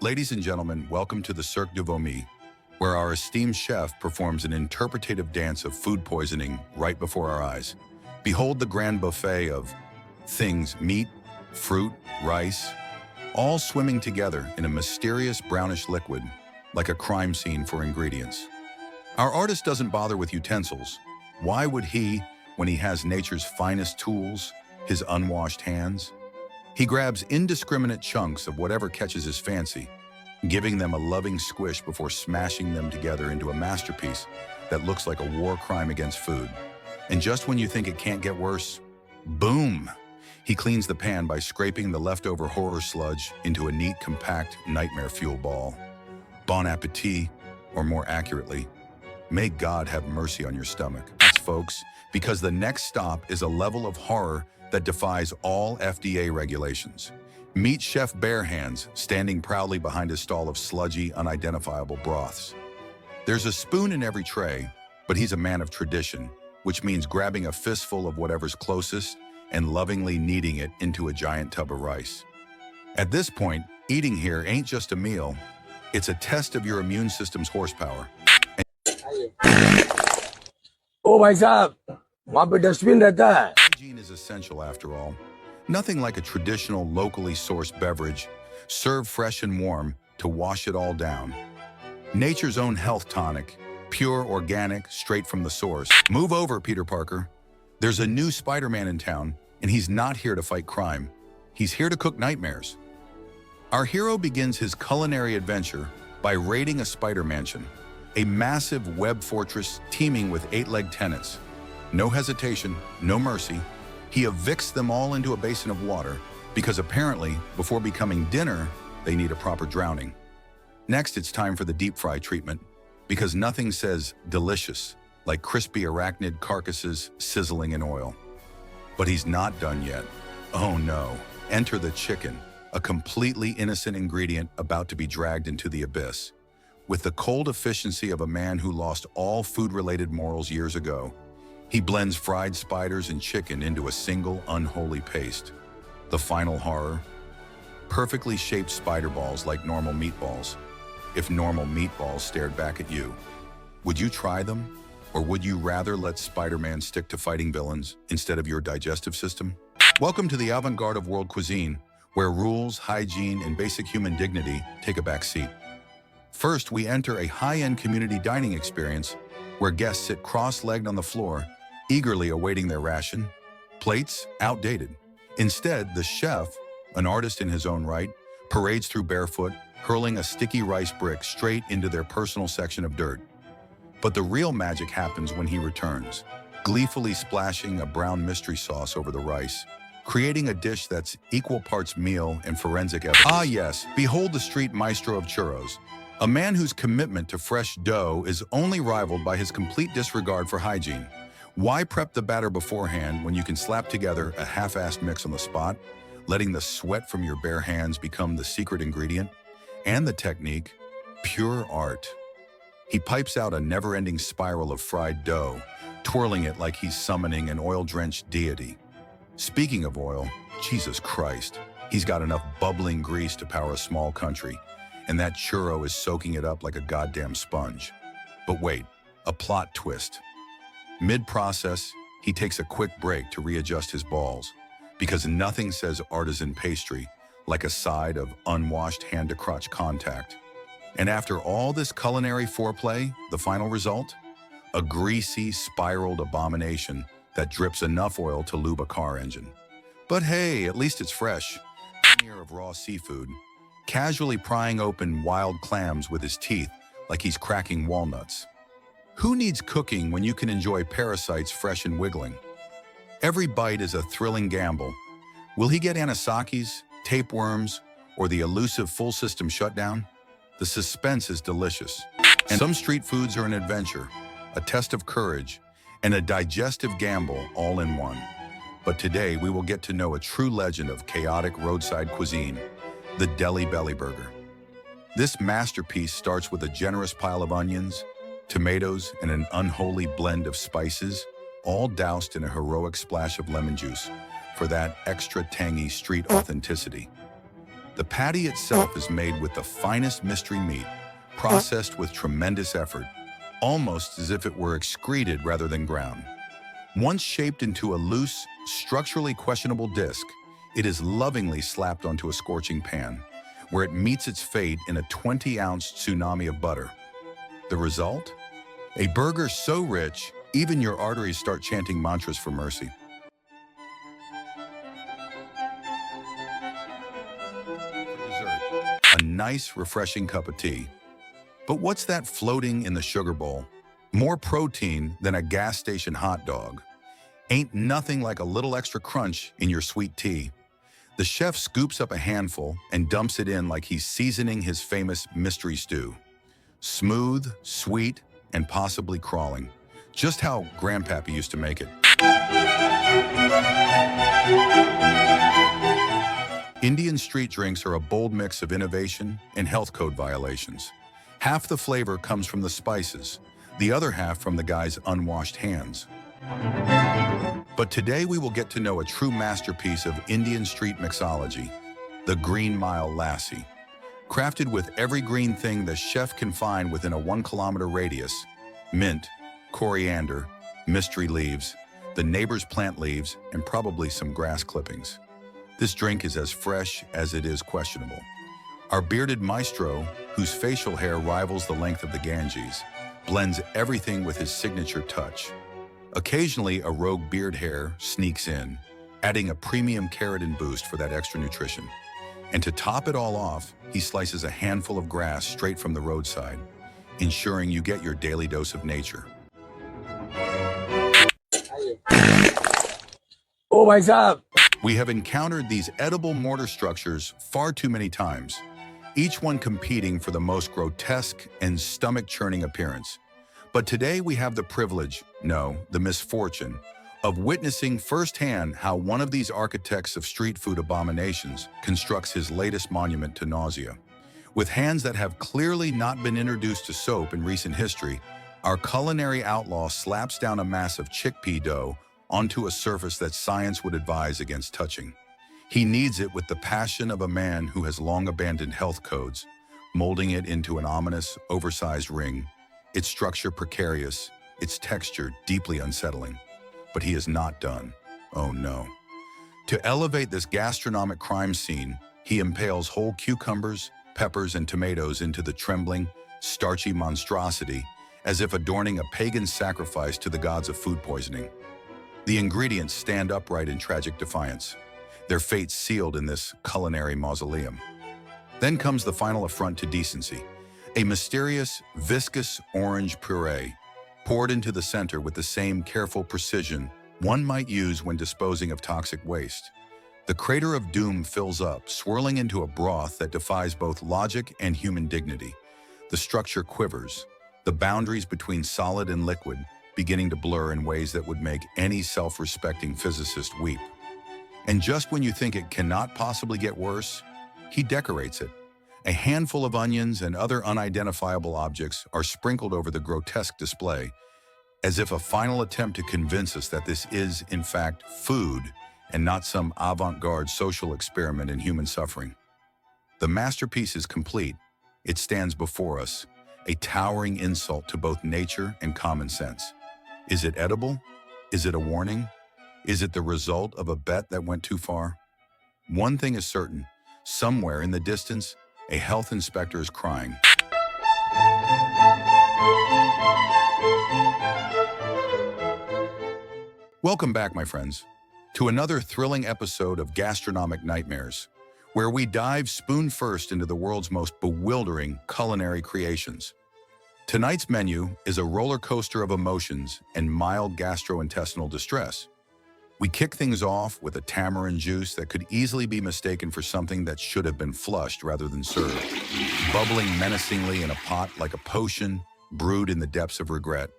Ladies and gentlemen, welcome to the Cirque du Vomi, where our esteemed chef performs an interpretative dance of food poisoning right before our eyes. Behold the grand buffet of things, meat, fruit, rice, all swimming together in a mysterious brownish liquid, like a crime scene for ingredients. Our artist doesn't bother with utensils. Why would he, when he has nature's finest tools, his unwashed hands? He grabs indiscriminate chunks of whatever catches his fancy, giving them a loving squish before smashing them together into a masterpiece that looks like a war crime against food. And just when you think it can't get worse, boom! He cleans the pan by scraping the leftover horror sludge into a neat, compact nightmare fuel ball. Bon appetit, or more accurately, may God have mercy on your stomach, folks, because the next stop is a level of horror that defies all FDA regulations. Meet Chef Bare Hands standing proudly behind a stall of sludgy, unidentifiable broths. There's a spoon in every tray, but he's a man of tradition, which means grabbing a fistful of whatever's closest and lovingly kneading it into a giant tub of rice. At this point, eating here ain't just a meal, it's a test of your immune system's horsepower. Oh भाई साहब, वहाँ पे dustbin रहता है। Hygiene is essential after all. Nothing like a traditional, locally sourced beverage, served fresh and warm to wash it all down. Nature's own health tonic, pure, organic, straight from the source. Move over, Peter Parker. There's a new Spider-Man in town, and he's not here to fight crime. He's here to cook nightmares. Our hero begins his culinary adventure by raiding a spider mansion, a massive web fortress teeming with 8-legged tenants. No hesitation, no mercy. He evicts them all into a basin of water because apparently, before becoming dinner, they need a proper drowning. Next, it's time for the deep fry treatment because nothing says delicious like crispy arachnid carcasses sizzling in oil. But he's not done yet. Oh no, enter the chicken, a completely innocent ingredient about to be dragged into the abyss. With the cold efficiency of a man who lost all food-related morals years ago, he blends fried spiders and chicken into a single unholy paste. The final horror? Perfectly shaped spider balls like normal meatballs. If normal meatballs stared back at you, would you try them? Or would you rather let Spider-Man stick to fighting villains instead of your digestive system? Welcome to the avant-garde of world cuisine, where rules, hygiene, and basic human dignity take a back seat. First, we enter a high-end community dining experience where guests sit cross-legged on the floor, eagerly awaiting their ration. Plates outdated. Instead, the chef, an artist in his own right, parades through barefoot, hurling a sticky rice brick straight into their personal section of dirt. But the real magic happens when he returns, gleefully splashing a brown mystery sauce over the rice, creating a dish that's equal parts meal and forensic evidence. Ah yes, behold the street maestro of churros, a man whose commitment to fresh dough is only rivaled by his complete disregard for hygiene. Why prep the batter beforehand when you can slap together a half-assed mix on the spot, letting the sweat from your bare hands become the secret ingredient? And the technique, pure art. He pipes out a never-ending spiral of fried dough, twirling it like he's summoning an oil-drenched deity. Speaking of oil, Jesus Christ, he's got enough bubbling grease to power a small country, and that churro is soaking it up like a goddamn sponge. But wait, a plot twist. Mid-process, he takes a quick break to readjust his balls, because nothing says artisan pastry like a side of unwashed hand-to-crotch contact. And after all this culinary foreplay, the final result? A greasy, spiraled abomination that drips enough oil to lube a car engine. But hey, at least it's fresh. Pioneer of raw seafood, casually prying open wild clams with his teeth like he's cracking walnuts. Who needs cooking when you can enjoy parasites fresh and wiggling? Every bite is a thrilling gamble. Will he get anisakis, tapeworms, or the elusive full system shutdown? The suspense is delicious. And some street foods are an adventure, a test of courage, and a digestive gamble all in one. But today we will get to know a true legend of chaotic roadside cuisine, the Deli Belly Burger. This masterpiece starts with a generous pile of onions, tomatoes, and an unholy blend of spices, all doused in a heroic splash of lemon juice, for that extra tangy street authenticity. The patty itself is made with the finest mystery meat, processed with tremendous effort, almost as if it were excreted rather than ground. Once shaped into a loose, structurally questionable disc, it is lovingly slapped onto a scorching pan, where it meets its fate in a 20-ounce tsunami of butter. The result? A burger so rich, even your arteries start chanting mantras for mercy. For dessert, a nice, refreshing cup of tea. But what's that floating in the sugar bowl? More protein than a gas station hot dog. Ain't nothing like a little extra crunch in your sweet tea. The chef scoops up a handful and dumps it in like he's seasoning his famous mystery stew. Smooth, sweet, and possibly crawling. Just how Grandpappy used to make it. Indian street drinks are a bold mix of innovation and health code violations. Half the flavor comes from the spices, the other half from the guy's unwashed hands. But today we will get to know a true masterpiece of Indian street mixology, the Green Mile Lassi. Crafted with every green thing the chef can find within a 1-kilometer radius: mint, coriander, mystery leaves, the neighbor's plant leaves, and probably some grass clippings. This drink is as fresh as it is questionable. Our bearded maestro, whose facial hair rivals the length of the Ganges, blends everything with his signature touch. Occasionally, a rogue beard hair sneaks in, adding a premium keratin boost for that extra nutrition. And to top it all off, he slices a handful of grass straight from the roadside, ensuring you get your daily dose of nature. Oh, भाई साहब. We have encountered these edible mortar structures far too many times, each one competing for the most grotesque and stomach-churning appearance. But today we have the privilege, no, the misfortune, of witnessing firsthand how one of these architects of street food abominations constructs his latest monument to nausea. With hands that have clearly not been introduced to soap in recent history, our culinary outlaw slaps down a mass of chickpea dough onto a surface that science would advise against touching. He kneads it with the passion of a man who has long abandoned health codes, molding it into an ominous, oversized ring, its structure precarious, its texture deeply unsettling. But he is not done. Oh no. To elevate this gastronomic crime scene, he impales whole cucumbers, peppers, and tomatoes into the trembling, starchy monstrosity, as if adorning a pagan sacrifice to the gods of food poisoning. The ingredients stand upright in tragic defiance, their fates sealed in this culinary mausoleum. Then comes the final affront to decency, a mysterious, viscous orange puree, poured into the center with the same careful precision one might use when disposing of toxic waste. The crater of doom fills up, swirling into a broth that defies both logic and human dignity. The structure quivers, the boundaries between solid and liquid beginning to blur in ways that would make any self-respecting physicist weep. And just when you think it cannot possibly get worse, he decorates it. A handful of onions and other unidentifiable objects are sprinkled over the grotesque display, as if a final attempt to convince us that this is, in fact, food and not some avant-garde social experiment in human suffering. The masterpiece is complete. It stands before us, a towering insult to both nature and common sense. Is it edible? Is it a warning? Is it the result of a bet that went too far? One thing is certain, somewhere in the distance, a health inspector is crying. Welcome back, my friends, to another thrilling episode of Gastronomic Nightmares, where we dive spoon first into the world's most bewildering culinary creations. Tonight's menu is a roller coaster of emotions and mild gastrointestinal distress. We kick things off with a tamarind juice that could easily be mistaken for something that should have been flushed rather than served, bubbling menacingly in a pot like a potion brewed in the depths of regret.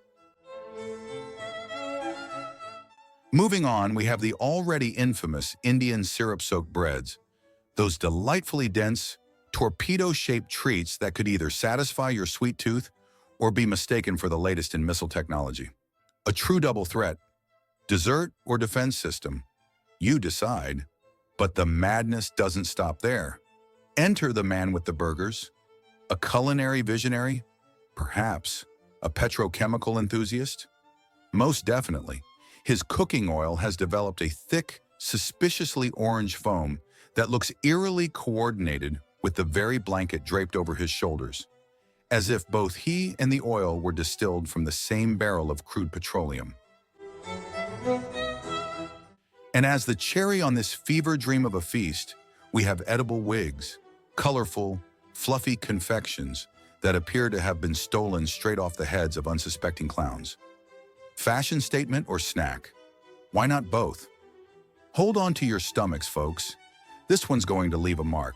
Moving on, we have the already infamous Indian syrup-soaked breads, those delightfully dense, torpedo-shaped treats that could either satisfy your sweet tooth or be mistaken for the latest in missile technology. A true double threat, dessert or defense system. You decide. But the madness doesn't stop there. Enter the man with the burgers. A culinary visionary? Perhaps. A petrochemical enthusiast? Most definitely. His cooking oil has developed a thick, suspiciously orange foam that looks eerily coordinated with the very blanket draped over his shoulders, as if both he and the oil were distilled from the same barrel of crude petroleum. And as the cherry on this fever dream of a feast, we have edible wigs, colorful, fluffy confections that appear to have been stolen straight off the heads of unsuspecting clowns. Fashion statement or snack? Why not both? Hold on to your stomachs, folks. This one's going to leave a mark.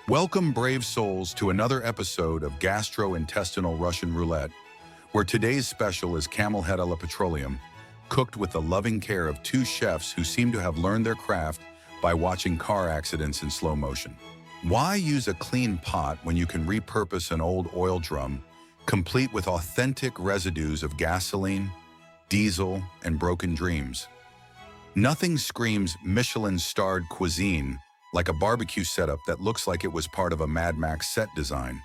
Welcome, brave souls, to another episode of Gastrointestinal Russian Roulette, where today's special is camel head a la petroleum, cooked with the loving care of two chefs who seem to have learned their craft by watching car accidents in slow motion. Why use a clean pot when you can repurpose an old oil drum, complete with authentic residues of gasoline, diesel, and broken dreams? Nothing screams Michelin-starred cuisine like a barbecue setup that looks like it was part of a Mad Max set design.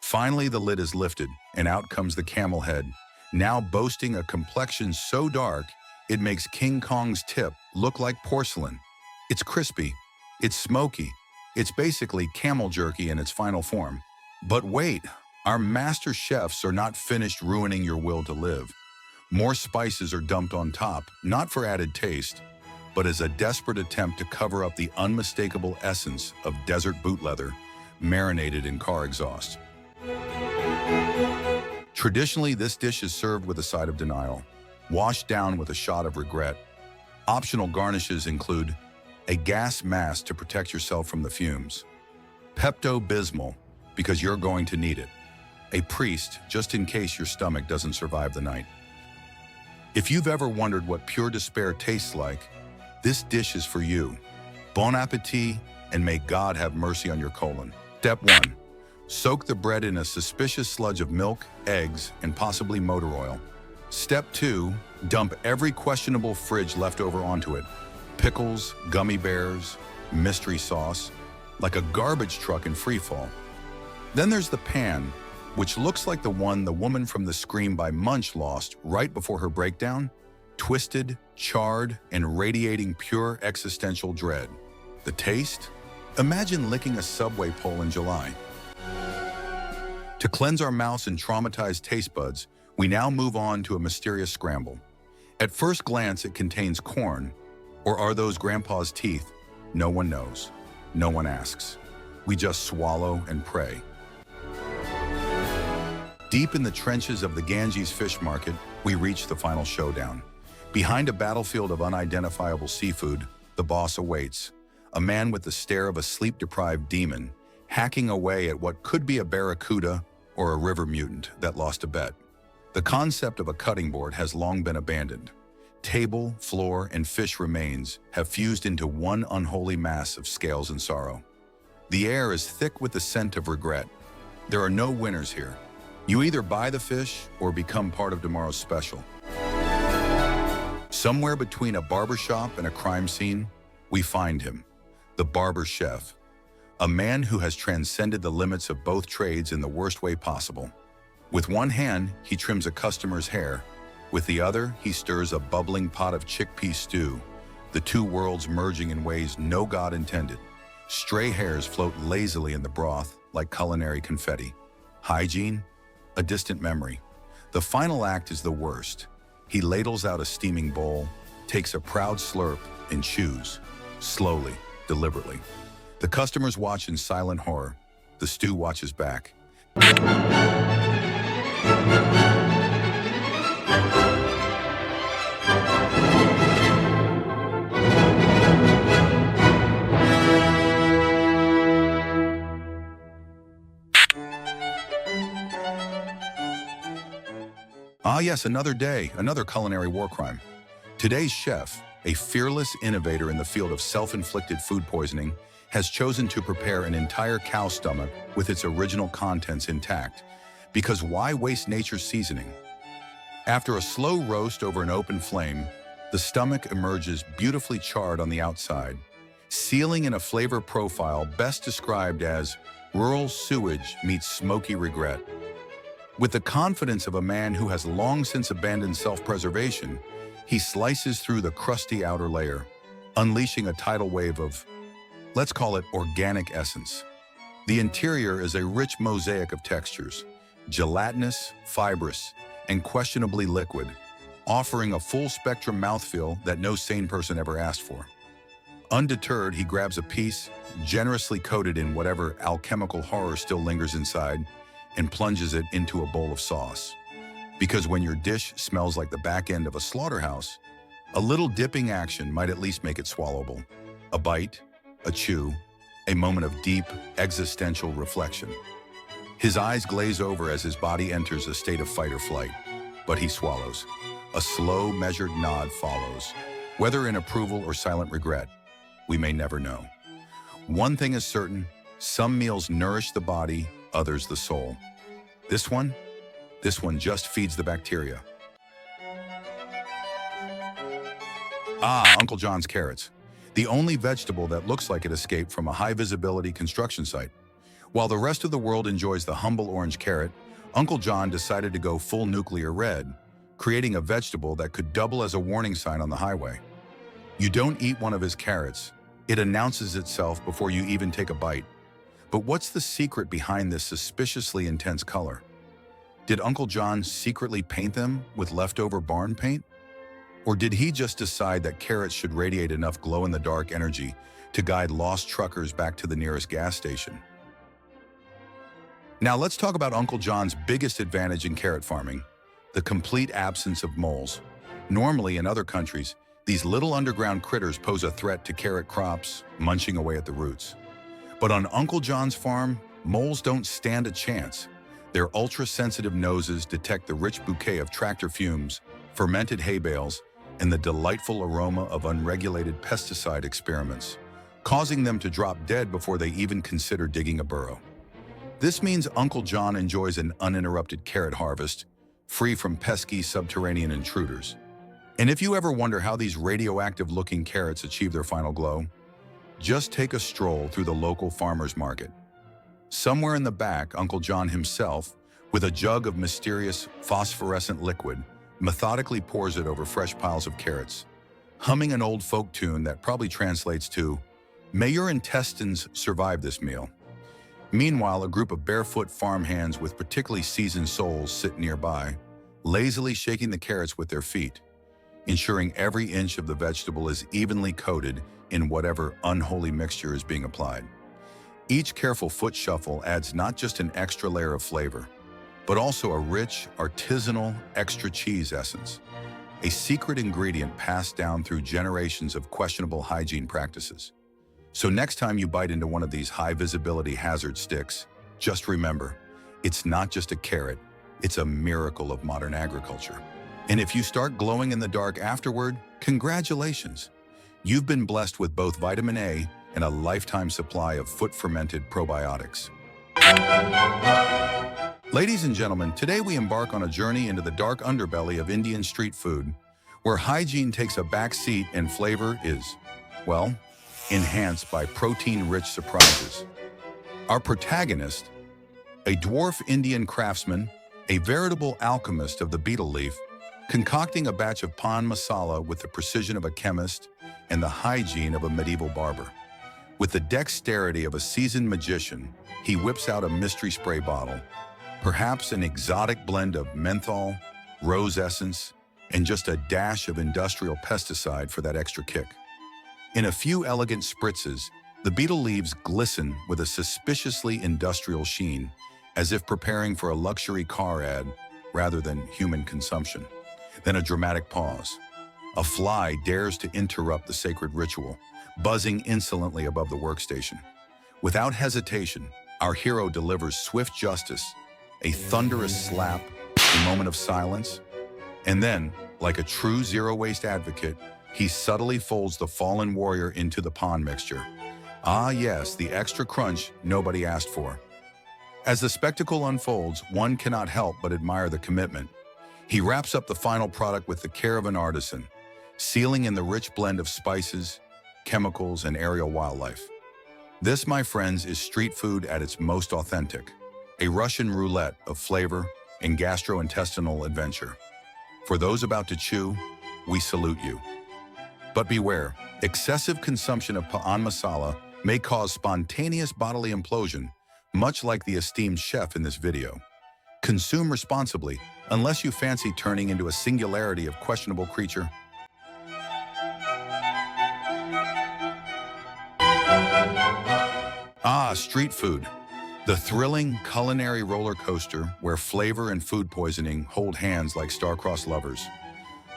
Finally, the lid is lifted, and out comes the camel head, now boasting a complexion so dark it makes King Kong's tip look like porcelain. It's crispy, it's smoky, it's basically camel jerky in its final form. But wait, our master chefs are not finished ruining your will to live. More spices are dumped on top, not for added taste, but as a desperate attempt to cover up the unmistakable essence of desert boot leather marinated in car exhaust. Traditionally, this dish is served with a side of denial, washed down with a shot of regret. Optional garnishes include a gas mask to protect yourself from the fumes, Pepto-Bismol, because you're going to need it, a priest just in case your stomach doesn't survive the night. If you've ever wondered what pure despair tastes like, this dish is for you. Bon appetit, and may God have mercy on your colon. Step 1. Soak the bread in a suspicious sludge of milk, eggs, and possibly motor oil. Step 2. Dump every questionable fridge leftover onto it. Pickles, gummy bears, mystery sauce, like a garbage truck in freefall. Then there's the pan, which looks like the one the woman from the Scream by Munch lost right before her breakdown. Twisted, charred, and radiating pure existential dread. The taste? Imagine licking a subway pole in July. To cleanse our mouths and traumatize taste buds, we now move on to a mysterious scramble. At first glance, it contains corn, or are those grandpa's teeth? No one knows. No one asks. We just swallow and pray. Deep in the trenches of the Ganges fish market, we reach the final showdown. Behind a battlefield of unidentifiable seafood, the boss awaits, a man with the stare of a sleep-deprived demon, hacking away at what could be a barracuda or a river mutant that lost a bet. The concept of a cutting board has long been abandoned. Table, floor, and fish remains have fused into one unholy mass of scales and sorrow. The air is thick with the scent of regret. There are no winners here. You either buy the fish or become part of tomorrow's special. Somewhere between a barbershop and a crime scene, we find him, the barber chef, a man who has transcended the limits of both trades in the worst way possible. With one hand, he trims a customer's hair. With the other, he stirs a bubbling pot of chickpea stew, the two worlds merging in ways no God intended. Stray hairs float lazily in the broth like culinary confetti. Hygiene? A distant memory. The final act is the worst. He ladles out a steaming bowl, takes a proud slurp, and chews, slowly, deliberately. The customers watch in silent horror. The stew watches back. Ah yes, another day, another culinary war crime. Today's chef, a fearless innovator in the field of self-inflicted food poisoning, has chosen to prepare an entire cow stomach with its original contents intact. Because why waste nature's seasoning? After a slow roast over an open flame, the stomach emerges beautifully charred on the outside, sealing in a flavor profile best described as rural sewage meets smoky regret. With the confidence of a man who has long since abandoned self-preservation, he slices through the crusty outer layer, unleashing a tidal wave of, let's call it, organic essence. The interior is a rich mosaic of textures, gelatinous, fibrous, and questionably liquid, offering a full-spectrum mouthfeel that no sane person ever asked for. Undeterred, he grabs a piece, generously coated in whatever alchemical horror still lingers inside, and plunges it into a bowl of sauce. Because when your dish smells like the back end of a slaughterhouse, a little dipping action might at least make it swallowable. A bite, a chew, a moment of deep, existential reflection. His eyes glaze over as his body enters a state of fight or flight, but he swallows. A slow, measured nod follows. Whether in approval or silent regret, we may never know. One thing is certain, some meals nourish the body, others the soul. This one just feeds the bacteria. Uncle John's carrots. The only vegetable that looks like it escaped from a high-visibility construction site. While the rest of the world enjoys the humble orange carrot, Uncle John decided to go full nuclear red, creating a vegetable that could double as a warning sign on the highway. You don't eat one of his carrots. It announces itself before you even take a bite. But what's the secret behind this suspiciously intense color? Did Uncle John secretly paint them with leftover barn paint? Or did he just decide that carrots should radiate enough glow-in-the-dark energy to guide lost truckers back to the nearest gas station? Now let's talk about Uncle John's biggest advantage in carrot farming, the complete absence of moles. Normally in other countries, these little underground critters pose a threat to carrot crops, munching away at the roots. But on Uncle John's farm, moles don't stand a chance. Their ultra-sensitive noses detect the rich bouquet of tractor fumes, fermented hay bales, and the delightful aroma of unregulated pesticide experiments, causing them to drop dead before they even consider digging a burrow. This means Uncle John enjoys an uninterrupted carrot harvest, free from pesky subterranean intruders. And if you ever wonder how these radioactive-looking carrots achieve their final glow, just take a stroll through the local farmer's market. Somewhere in the back, Uncle John himself, with a jug of mysterious phosphorescent liquid, methodically pours it over fresh piles of carrots, humming an old folk tune that probably translates to, "May your intestines survive this meal." Meanwhile, a group of barefoot farmhands with particularly seasoned souls sit nearby, lazily shaking the carrots with their feet, ensuring every inch of the vegetable is evenly coated in whatever unholy mixture is being applied. Each careful foot shuffle adds not just an extra layer of flavor, but also a rich, artisanal, extra cheese essence, a secret ingredient passed down through generations of questionable hygiene practices. So next time you bite into one of these high-visibility hazard sticks, just remember, it's not just a carrot, it's a miracle of modern agriculture. And if you start glowing in the dark afterward, congratulations! You've been blessed with both vitamin A and a lifetime supply of foot-fermented probiotics. Ladies and gentlemen, today we embark on a journey into the dark underbelly of Indian street food, where hygiene takes a back seat and flavor is, well, enhanced by protein-rich surprises. Our protagonist, a dwarf Indian craftsman, a veritable alchemist of the beetle leaf, concocting a batch of pan masala with the precision of a chemist and the hygiene of a medieval barber. With the dexterity of a seasoned magician, he whips out a mystery spray bottle, perhaps an exotic blend of menthol, rose essence, and just a dash of industrial pesticide for that extra kick. In a few elegant spritzes, the beetle leaves glisten with a suspiciously industrial sheen, as if preparing for a luxury car ad rather than human consumption. Then a dramatic pause. A fly dares to interrupt the sacred ritual, buzzing insolently above the workstation. Without hesitation, our hero delivers swift justice, a thunderous slap, a moment of silence, and then, like a true zero-waste advocate, he subtly folds the fallen warrior into the pond mixture. Ah yes, the extra crunch nobody asked for. As the spectacle unfolds, one cannot help but admire the commitment. He wraps up the final product with the care of an artisan, sealing in the rich blend of spices, chemicals, and aerial wildlife. This, my friends, is street food at its most authentic, a Russian roulette of flavor and gastrointestinal adventure. For those about to chew, we salute you. But beware, excessive consumption of paan masala may cause spontaneous bodily implosion, much like the esteemed chef in this video. Consume responsibly, unless you fancy turning into a singularity of questionable creature. Ah, street food. The thrilling culinary roller coaster where flavor and food poisoning hold hands like star-crossed lovers.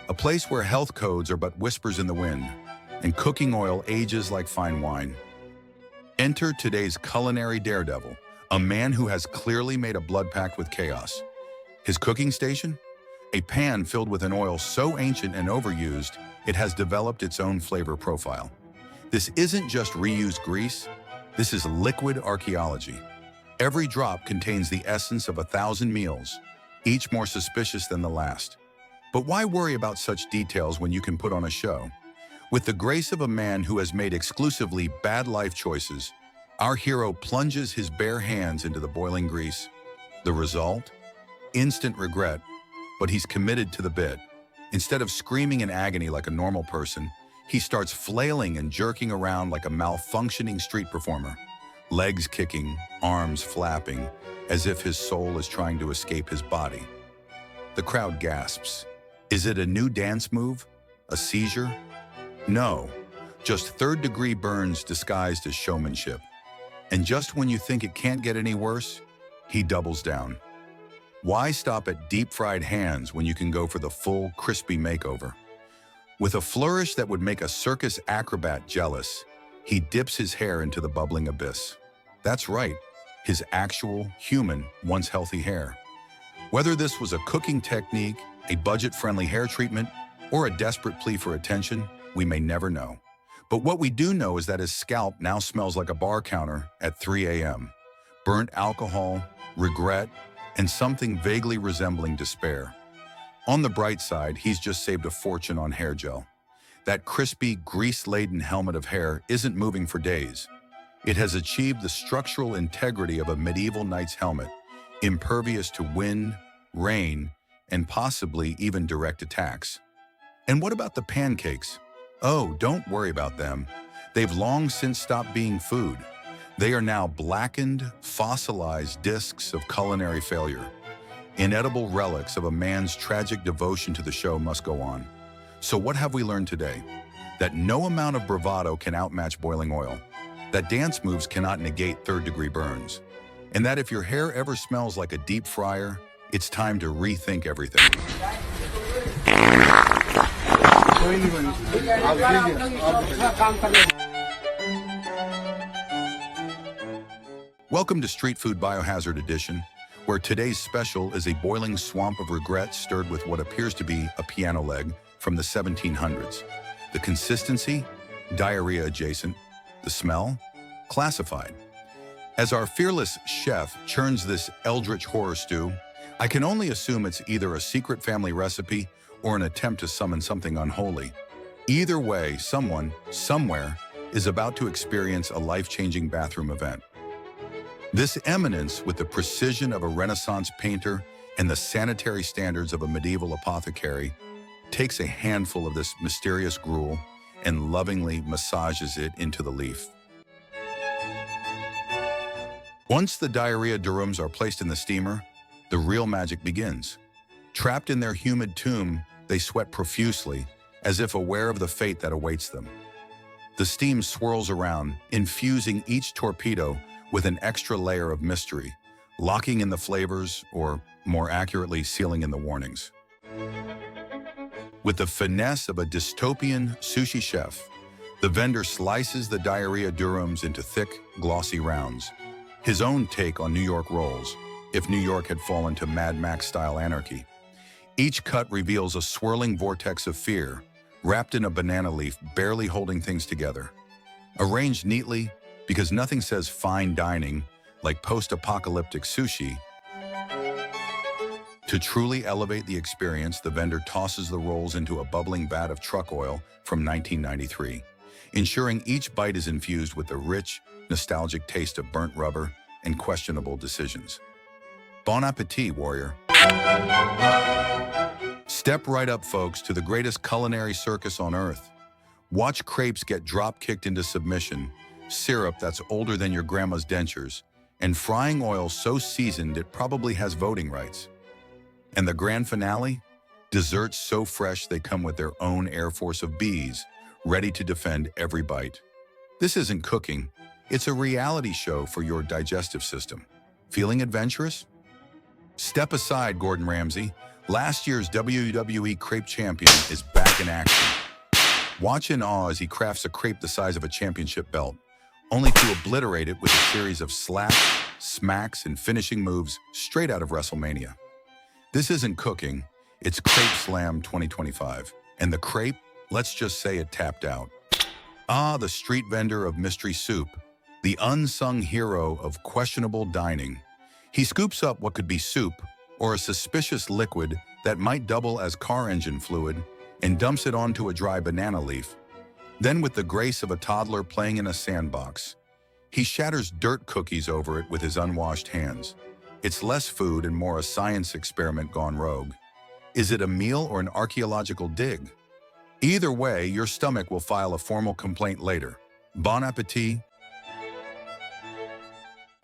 A place where health codes are but whispers in the wind, and cooking oil ages like fine wine. Enter today's culinary daredevil, a man who has clearly made a blood pact with chaos. His cooking station? A pan filled with an oil so ancient and overused, it has developed its own flavor profile. This isn't just reused grease, this is liquid archaeology. Every drop contains the essence of 1,000 meals, each more suspicious than the last. But why worry about such details when you can put on a show? With the grace of a man who has made exclusively bad life choices, our hero plunges his bare hands into the boiling grease. The result? Instant regret, but he's committed to the bit. Instead of screaming in agony like a normal person, he starts flailing and jerking around like a malfunctioning street performer, legs kicking, arms flapping, as if his soul is trying to escape his body. The crowd gasps. Is it a new dance move? A seizure? No, just third-degree burns disguised as showmanship. And just when you think it can't get any worse, he doubles down. Why stop at deep-fried hands when you can go for the full, crispy makeover? With a flourish that would make a circus acrobat jealous, he dips his hair into the bubbling abyss. That's right, his actual, human, once healthy hair. Whether this was a cooking technique, a budget-friendly hair treatment, or a desperate plea for attention, we may never know. But what we do know is that his scalp now smells like a bar counter at 3 a.m. Burnt alcohol, regret, and something vaguely resembling despair. On the bright side, he's just saved a fortune on hair gel. That crispy, grease-laden helmet of hair isn't moving for days. It has achieved the structural integrity of a medieval knight's helmet, impervious to wind, rain, and possibly even direct attacks. And what about the pancakes? Oh, don't worry about them. They've long since stopped being food. They are now blackened, fossilized discs of culinary failure. Inedible relics of a man's tragic devotion to the show must go on. So what have we learned today? That no amount of bravado can outmatch boiling oil. That dance moves cannot negate third-degree burns. And that if your hair ever smells like a deep fryer, it's time to rethink everything. Welcome to Street Food Biohazard Edition, where today's special is a boiling swamp of regret stirred with what appears to be a piano leg from the 1700s. The consistency? Diarrhea adjacent. The smell? Classified. As our fearless chef churns this eldritch horror stew, I can only assume it's either a secret family recipe or an attempt to summon something unholy. Either way, someone, somewhere, is about to experience a life-changing bathroom event. This eminence, with the precision of a Renaissance painter and the sanitary standards of a medieval apothecary, takes a handful of this mysterious gruel and lovingly massages it into the leaf. Once the diarrhea durums are placed in the steamer, the real magic begins. Trapped in their humid tomb, they sweat profusely, as if aware of the fate that awaits them. The steam swirls around, infusing each torpedo with an extra layer of mystery, locking in the flavors, or more accurately, sealing in the warnings. With the finesse of a dystopian sushi chef, the vendor slices the diarrhea durums into thick, glossy rounds. His own take on New York rolls, if New York had fallen to Mad Max-style anarchy. Each cut reveals a swirling vortex of fear, wrapped in a banana leaf, barely holding things together. Arranged neatly, because nothing says fine dining like post-apocalyptic sushi. To truly elevate the experience, the vendor tosses the rolls into a bubbling vat of truck oil from 1993, ensuring each bite is infused with the rich, nostalgic taste of burnt rubber and questionable decisions. Bon appetit, warrior. Step right up, folks, to the greatest culinary circus on earth. Watch crepes get drop-kicked into submission, syrup that's older than your grandma's dentures, and frying oil so seasoned it probably has voting rights. And the grand finale? Desserts so fresh they come with their own air force of bees, ready to defend every bite. This isn't cooking, it's a reality show for your digestive system. Feeling adventurous? Step aside, Gordon Ramsay. Last year's WWE crepe champion is back in action. Watch in awe as he crafts a crepe the size of a championship belt, only to obliterate it with a series of slaps, smacks, and finishing moves straight out of WrestleMania. This isn't cooking, it's Crepe Slam 2025. And the crepe, let's just say it tapped out. Ah, the street vendor of mystery soup, the unsung hero of questionable dining. He scoops up what could be soup, or a suspicious liquid that might double as car engine fluid, and dumps it onto a dry banana leaf. Then, with the grace of a toddler playing in a sandbox, he shatters dirt cookies over it with his unwashed hands. It's less food and more a science experiment gone rogue. Is it a meal or an archaeological dig? Either way, your stomach will file a formal complaint later. Bon appetit.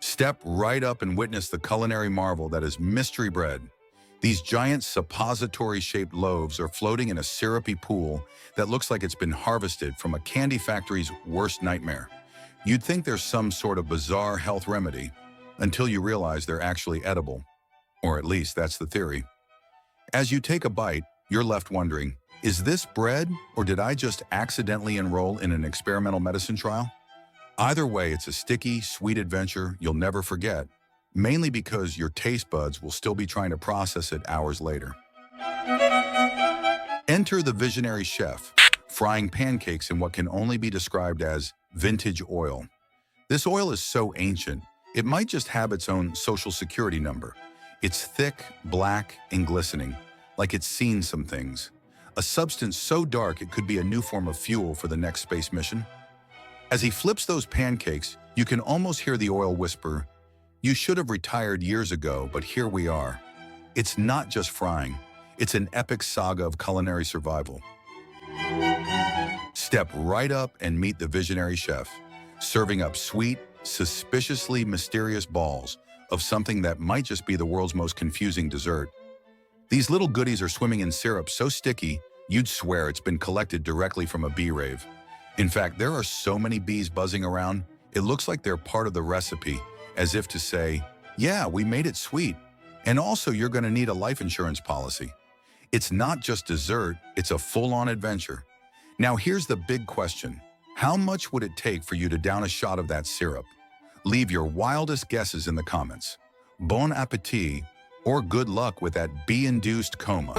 Step right up and witness the culinary marvel that is mystery bread. These giant suppository-shaped loaves are floating in a syrupy pool that looks like it's been harvested from a candy factory's worst nightmare. You'd think there's some sort of bizarre health remedy, until you realize they're actually edible. Or at least that's the theory. As you take a bite, you're left wondering, is this bread, or did I just accidentally enroll in an experimental medicine trial? Either way, it's a sticky, sweet adventure you'll never forget, mainly because your taste buds will still be trying to process it hours later. Enter the visionary chef, frying pancakes in what can only be described as vintage oil. This oil is so ancient, it might just have its own social security number. It's thick, black, and glistening, like it's seen some things. A substance so dark it could be a new form of fuel for the next space mission. As he flips those pancakes, you can almost hear the oil whisper, "You should have retired years ago, but here we are." It's not just frying, it's an epic saga of culinary survival. Step right up and meet the visionary chef, serving up sweet, suspiciously mysterious balls of something that might just be the world's most confusing dessert. These little goodies are swimming in syrup so sticky, you'd swear it's been collected directly from a bee rave. In fact, there are so many bees buzzing around, it looks like they're part of the recipe, as if to say, yeah, we made it sweet. And also, you're going to need a life insurance policy. It's not just dessert, it's a full-on adventure. Now here's the big question. How much would it take for you to down a shot of that syrup? Leave your wildest guesses in the comments. Bon appetit, or good luck with that bee-induced coma.